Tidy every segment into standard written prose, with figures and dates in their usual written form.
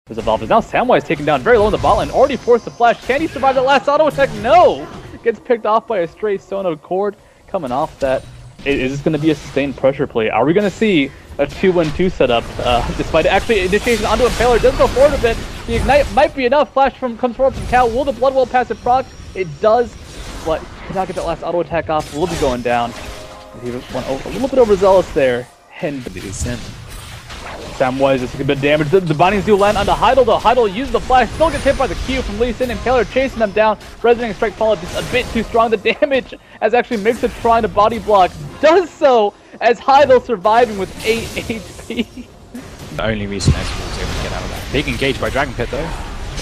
was evolved. Now Samwise taken down very low in the bot lane, already forced to flash. Can he survive that last auto attack? No! Gets picked off by a stray Sona cord coming off that. Is this going to be a sustained pressure play? Are we going to see a 2-1-2 setup? Despite actually initiation onto Impaler, does go forward a bit. The ignite might be enough. Flash comes forward from Cal. Will the Blood Well passive proc? It does, but cannot get that last auto attack off. Will be going down. He went a little bit overzealous there. And Samwise is a bit of damage. The bindings do land onto Heidel though. Heidel uses the flash, still gets hit by the Q from Lee Sin, and Taylor chasing them down. Resonating Strike followed just a bit too strong. The damage as actually Mixa trying to body block does so as Heidel surviving with 8 HP. The only reason Ezreal was able to get out of that. Big engage by Dragon Pit though.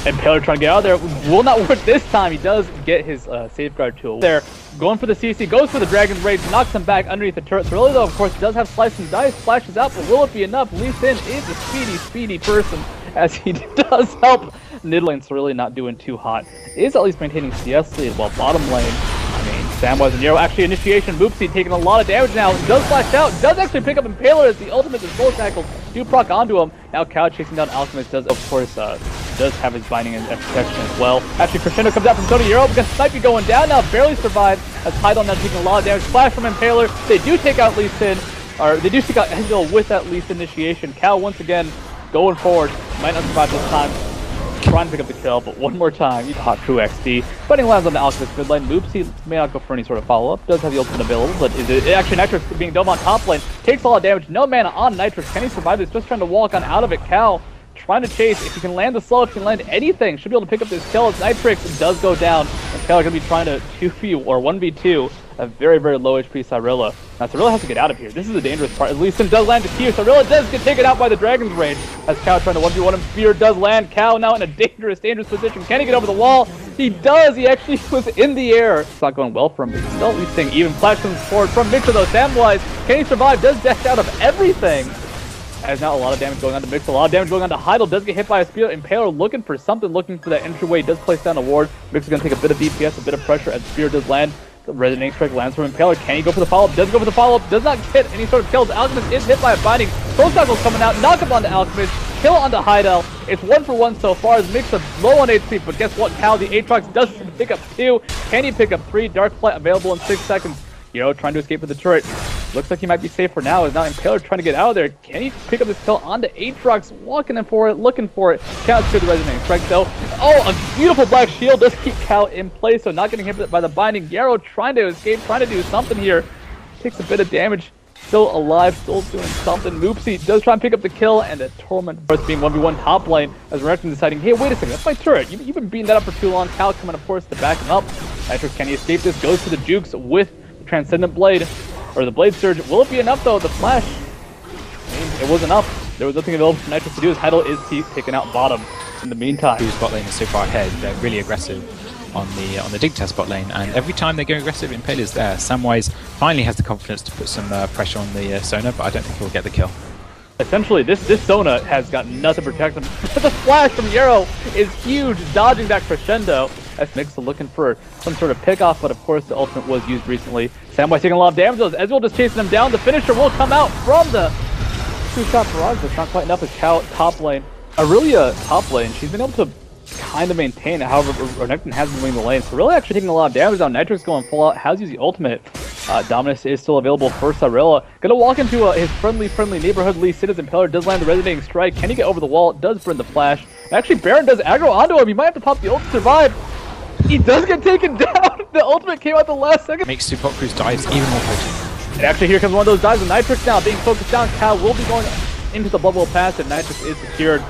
And Taylor trying to get out of there. Will not work this time. He does get his safeguard tool. There, going for the CC, goes for the Dragon's Rage, knocks him back underneath the turret. Thrilly though, of course, does have Slice and Dice, flashes out, but will it be enough? Lee Sin is a speedy person, as he does help. Nidlane's really not doing too hot. Is at least maintaining CS lead, while bottom lane, Samwise and Nero actually initiation. Moopsy taking a lot of damage now. Does flash out. Does actually pick up Impaler as the ultimate is full tackles. Do proc onto him. Now Cow chasing down Alchemist does, of course, does have his binding and protection as well. Actually, Crescendo comes out from Tony Euro because might be going down now. Barely survived as Heidel now taking a lot of damage. Flash from Impaler. They do take out Lee Sin, or they do take out Ezreal with that Lee Sin initiation. Cow once again going forward. Might not survive this time. Trying to pick up the kill, but one more time, hot true XD. Fighting lands on the Alchemist mid lane. Moopsy may not go for any sort of follow-up. Does have the ultimate available, but is it actually Nitrix being dove on top lane? Takes a lot of damage. No mana on Nitrix. Can he survive this? Just trying to walk on out of it. Cal trying to chase. If he can land the slow, if he can land anything, should be able to pick up this kill as Nitrix does go down. And Cal are going to be trying to 2v or 1v2 a very low HP Cyrilla. Now Cyrilla has to get out of here. This is the dangerous part. At least Sim does land to Q. Cyrilla does get taken out by the Dragon's Rage as Cow trying to 1v1 him. Spear does land. Cow now in a dangerous position. Can he get over the wall? He does. He actually was in the air. It's not going well for him, but he's still at least staying even. Flash comes forward from Mixa though. Samwise, can he survive? Does dash out of everything. As now a lot of damage going on to Mixa, a lot of damage going on to Heidel, does get hit by a spear. Impaler looking for something, looking for that entryway, does place down a ward. Mixa's going to take a bit of DPS, a bit of pressure as Spear does land. The Resonating Strike lands from Impaler. Can he go for the follow-up? Does go for the follow-up. Does not get any sort of kills. Alchemist is hit by a binding. Soul Cycle's coming out. Knock up onto Alchemist. Kill onto Heidel. It's 1-for-1 so far as Mixa low on HP. But guess what? Cal, the Aatrox, does pick up 2. Can he pick up 3? Dark Flight available in 6 seconds. Yo, trying to escape with the turret. Looks like he might be safe for now. Is now Impaler trying to get out of there. Can he pick up this kill onto Aatrox? Walking in for it, looking for it. Cal secure the Resonating Strike though. Oh, a beautiful black shield does keep Cal in place, so not getting hit by the binding. Yarrow trying to escape, trying to do something here. Takes a bit of damage. Still alive, still doing something. Moopsy does try and pick up the kill, and the Torment first being 1v1 top lane as Renekton deciding, hey, wait a second, that's my turret. You've been beating that up for too long. Cal coming, of course, to back him up. Nitrix, can he escape this? Goes to the Jukes with Transcendent Blade, or the Blade Surge. Will it be enough though? The Flash, it was enough. There was nothing available for Nitrix to do as Heidel is taken out bottom in the meantime. Whose bot lane is so far ahead, they're really aggressive on the Dignitas bot lane, and every time they go aggressive, Impaler's there. Samwise finally has the confidence to put some pressure on the Sona, but I don't think he'll get the kill. Essentially, this Sona has got nothing to protect him. The flash from Yarrow is huge, dodging that Crescendo. As Mixa looking for some sort of pick-off, but of course the ultimate was used recently. Samwise taking a lot of damage, though. Ezreal just chasing him down. The finisher will come out from the two-shot barrage, but it's not quite enough as Cal top lane. Aurelia top lane, she's been able to kind of maintain it, however, Renekton has been winning the lane. So really actually taking a lot of damage now. Nitrix going full out, has used the ultimate. Dominus is still available for Cyrilla. Gonna walk into his friendly neighborhood. Lee Citizen Pillar does land the Resonating Strike. Can he get over the wall? Does burn the flash. And actually, Baron does aggro onto him. He might have to pop the ult to survive. He does get taken down. The ultimate came out the last second. Makes Supa Crew's dives even more potent. And actually, here comes one of those dives with Nitrix now being focused down. Cal will be going into the bubble pass, and Nitrix is secured.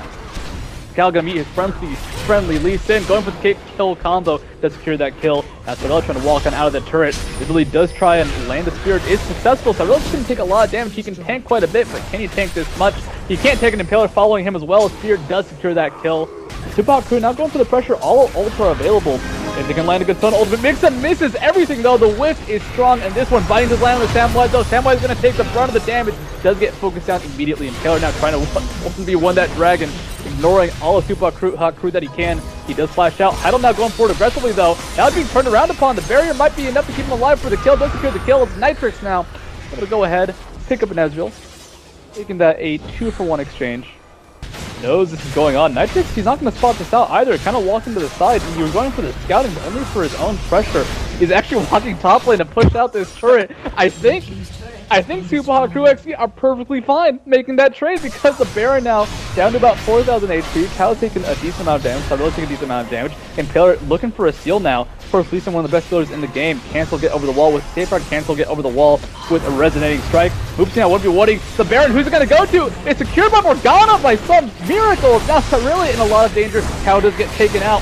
Cal gonna meet his friendly Lee Sin, going for the kill combo to secure that kill. That's Cyrilla trying to walk on out of the turret. He really does try and land the Spirit. Is successful. Cyrilla's gonna take a lot of damage. He can tank quite a bit, but can he tank this much? He can't take an Impaler following him as well. Spirit does secure that kill. Supa Crew now going for the pressure. All ults are available. If they can land a good Sona ultimate. Mixa misses everything though. The whiff is strong, and this one biting his land with Samwise though. Samwise is going to take the brunt of the damage. Does get focused down immediately, and Taylor now trying to 1v1 that dragon, ignoring all of Supa Crew that he can. He does flash out. Heidel now going forward aggressively though. Now being turned around upon. The barrier might be enough to keep him alive for the kill. Does secure the kill. It's Nitrix now. Able to go ahead, pick up an Ezreal, making that a 2-for-1 exchange. knows this is going on. Nitrix, he's not going to spot this out either. Kind of walking to the side. He was going for the scouting, but only for his own pressure. He's actually walking top lane to push out this turret. I think Supa Crew XP are perfectly fine making that trade because the Baron now down to about 4,000 HP. Cal's taking a decent amount of damage. Sabrille's taking a decent amount of damage. And Impaler looking for a steal now. Of course, Lee Sin, one of the best builders in the game. Cancel get over the wall with Safeguard. Cancel get over the wall with a resonating strike. Oopsie now 1v1ing the Baron. Who's it going to go to? It's secured by Morgana by some miracle. Now Sabrille in a lot of danger. Cal does get taken out.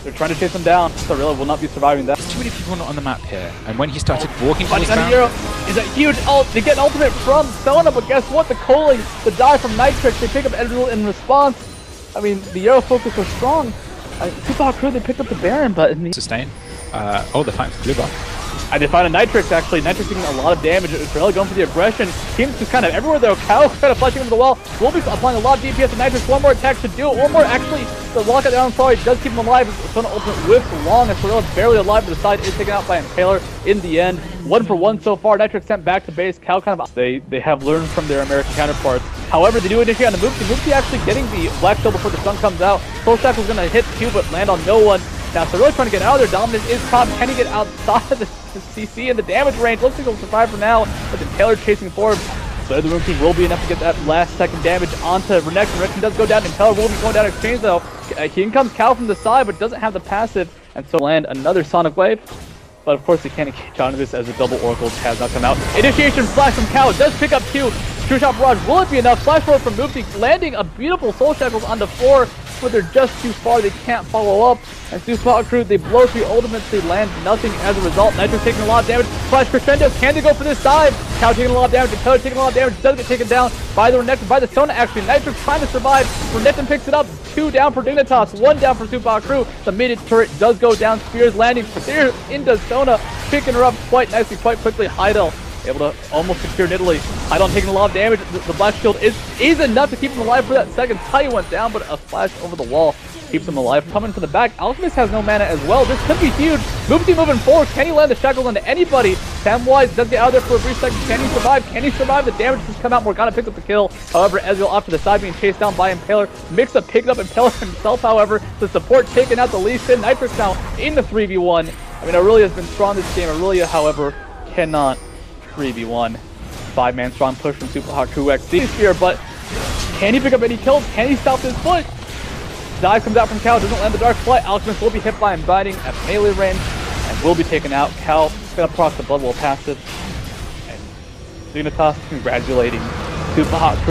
They're trying to chase him down. Sabrille will not be surviving that. There's too many people not on the map here. And when he started walking But towards the Hero is a huge ult. They get an ultimate from Sona, but guess what? The culling, the dive from Nitrix, they pick up Ezreal in response. I mean, the Arrow focus was strong. Supa Crew, they picked up the Baron, but... sustain. Oh, they're fighting for blue buff. They find a Nitrix, actually. Nitrix taking a lot of damage. Israel going for the aggression. Team's just kind of everywhere, though. Cal kind of flashing into the wall. Will be applying a lot of DPS to Nitrix. One more attack should do it. One more, actually. The lockout down, sorry, does keep him alive. Sona ultimate whips long, and Israel is barely alive, but the side is taken out by Impaler in the end. 1 for 1 so far. Nitrix sent back to base. Cal kind of... They have learned from their American counterparts. However, they do initiate on the Moopsie. Moopsie actually getting the Black Shield before the sun comes out. Soul Shackle's going to hit Q, but land on no one. Now, so really trying to get out of there. Dominance is top. Can he get outside of the CC and the damage range? Looks like he'll survive for now, but the Taylor chasing forward. So the Moon King will be enough to get that last second damage onto Renex. Renex does go down, and Taylor will be going down in exchange, though. Here comes Cal from the side, but doesn't have the passive, and so land another Sonic Wave. But of course, he can't engage onto this as the double Oracle has not come out. Initiation flash from Cal does pick up Q. True Shot Barrage, will it be enough? Flash forward from Moopsie, landing a beautiful Soul Shackles onto 4, but they're just too far, they can't follow up. And Supa Crew, they blow through ultimates, they land nothing as a result. Nitro's taking a lot of damage. Flash Crescendo, can they go for this dive? Cal taking a lot of damage, Taylor taking a lot of damage, does get taken down by the Renekton, by the Sona actually. Nitro's trying to survive, Renekton picks it up, 2 down for Dignitas, 1 down for Supa Crew. The mid turret does go down, Spears landing, Spears into Sona, picking her up quite nicely, quite quickly. Heidel able to almost secure Nidalee. Heidel taking a lot of damage. The Black Shield is enough to keep him alive for that second. Tally went down, but a flash over the wall keeps him alive. Coming from the back, Alchemist has no mana as well. This could be huge. Moopsie moving forward. Can he land the shackles onto anybody? Samwise does get out of there for a brief second. Can he survive? Can he survive? The damage has come out. Morgana picks up the kill. However, Ezreal off to the side being chased down by Impaler. Mix-up picking up Impaler himself, however. The support taking out the Lee Sin. Nitrix now in the 3v1. I mean, Aurelia has been strong this game. Aurelia, however, cannot 3v1. 5-man strong push from Supa Crew XC here, but can he pick up any kills? Can he stop this foot? Dive comes out from Cal, doesn't land the Dark Flight. Alchemist will be hit by Inviting at melee range and will be taken out. Cal gonna proc the Blood Wall passive. And Dignitas congratulating Supa Crew.